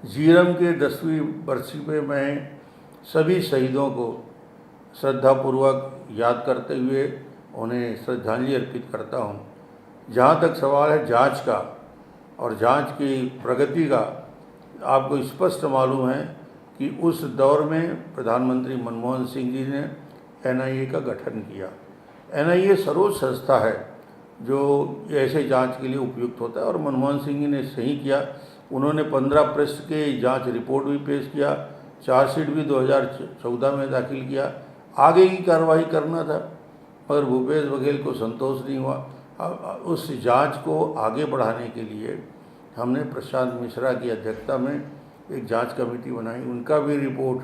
झीरम के 10वीं बरसी पे मैं सभी शहीदों को श्रद्धापूर्वक याद करते हुए उन्हें श्रद्धांजलि अर्पित करता हूँ। जहाँ तक सवाल है जांच का और जांच की प्रगति का, आपको स्पष्ट मालूम है कि उस दौर में प्रधानमंत्री मनमोहन सिंह जी ने एनआईए का गठन किया। एनआईए सर्वोच्च संस्था है जो ऐसे जांच के लिए उपयुक्त होता है और मनमोहन सिंह जी ने सही किया। उन्होंने 15 पृष्ठ के जांच रिपोर्ट भी पेश किया, चार्जशीट भी 2014 में दाखिल किया। आगे की कार्रवाई करना था मगर भूपेश बघेल को संतोष नहीं हुआ। उस जांच को आगे बढ़ाने के लिए हमने प्रशांत मिश्रा की अध्यक्षता में एक जांच कमेटी बनाई। उनका भी रिपोर्ट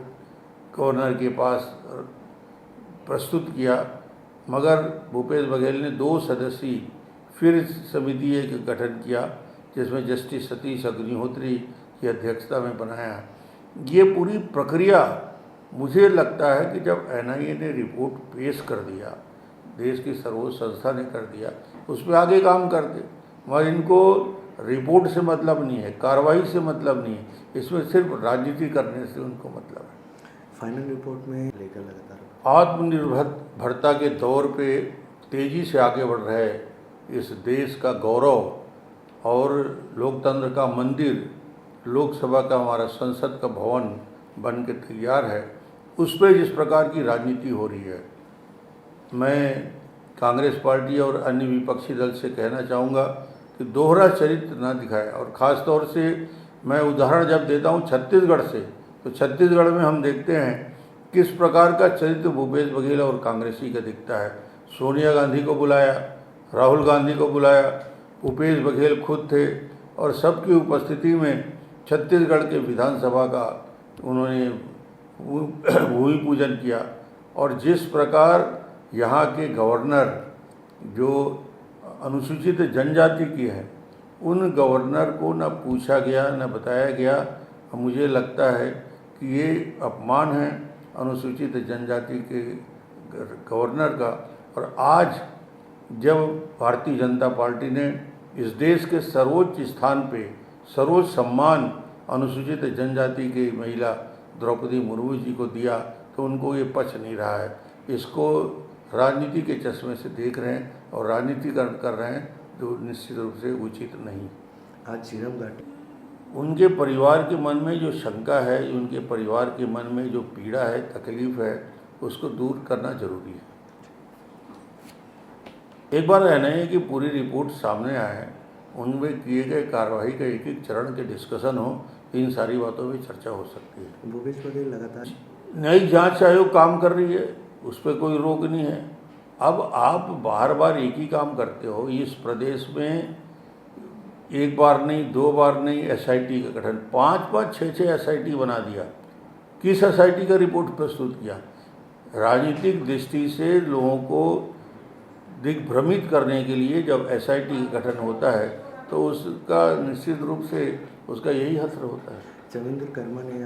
गवर्नर के पास प्रस्तुत किया, मगर भूपेश बघेल ने 2 सदस्यीय फिर समिति का गठन किया जिसमें जस्टिस सतीश अग्निहोत्री की अध्यक्षता में बनाया। ये पूरी प्रक्रिया मुझे लगता है कि जब एनआईए ने रिपोर्ट पेश कर दिया, देश की सर्वोच्च संस्था ने कर दिया, उस पर आगे काम करते। मगर इनको रिपोर्ट से मतलब नहीं है, कार्रवाई से मतलब नहीं है, इसमें सिर्फ राजनीति करने से उनको मतलब है। फाइनल रिपोर्ट में लेकर लगातार आत्मनिर्भरता के दौर पे तेज़ी से आगे बढ़ रहे इस देश का गौरव और लोकतंत्र का मंदिर, लोकसभा का हमारा संसद का भवन बन के तैयार है, उस पर जिस प्रकार की राजनीति हो रही है, मैं कांग्रेस पार्टी और अन्य विपक्षी दल से कहना चाहूँगा कि दोहरा चरित्र ना दिखाए। और ख़ास तौर से मैं उदाहरण जब देता हूँ छत्तीसगढ़ से, तो छत्तीसगढ़ में हम देखते हैं किस प्रकार का चरित्र भूपेश बघेल और कांग्रेसी का दिखता है। सोनिया गांधी को बुलाया, राहुल गांधी को बुलाया, भूपेश बघेल खुद थे और सबकी उपस्थिति में छत्तीसगढ़ के विधानसभा का उन्होंने भूमि पूजन किया। और जिस प्रकार यहाँ के गवर्नर जो अनुसूचित जनजाति की है, उन गवर्नर को न पूछा गया न बताया गया, मुझे लगता है कि ये अपमान है अनुसूचित जनजाति के गवर्नर का। और आज जब भारतीय जनता पार्टी ने इस देश के सर्वोच्च स्थान पे सर्वोच्च सम्मान अनुसूचित जनजाति की महिला द्रौपदी मुर्मू जी को दिया, तो उनको ये पच नहीं रहा है। इसको राजनीति के चश्मे से देख रहे हैं और राजनीति कर रहे हैं, जो निश्चित रूप से उचित नहीं। आज झीरम घाटी उनके परिवार के मन में जो शंका है, उनके परिवार के मन में जो पीड़ा है, तकलीफ़ है, उसको दूर करना जरूरी है। एक बार एनआईए की पूरी रिपोर्ट सामने आए, उनमें किए गए कार्रवाई का एक एक चरण के डिस्कशन हो, इन सारी बातों में चर्चा हो सकती है। भूपेश बघेल लगातार नई जांच आयोग काम कर रही है, उस पर कोई रोक नहीं है। अब आप बार बार एक ही काम करते हो। इस प्रदेश में एक बार नहीं, 2 बार नहीं, एसआईटी का गठन 5-5, 6-6 एसआईटी बना दिया। किस एसआईटी का रिपोर्ट प्रस्तुत किया? राजनीतिक दृष्टि से लोगों को दिग्भ्रमित करने के लिए जब एसआईटी का गठन होता है तो उसका निश्चित रूप से उसका यही हश्र होता है। चमेंद्र कर्मा ने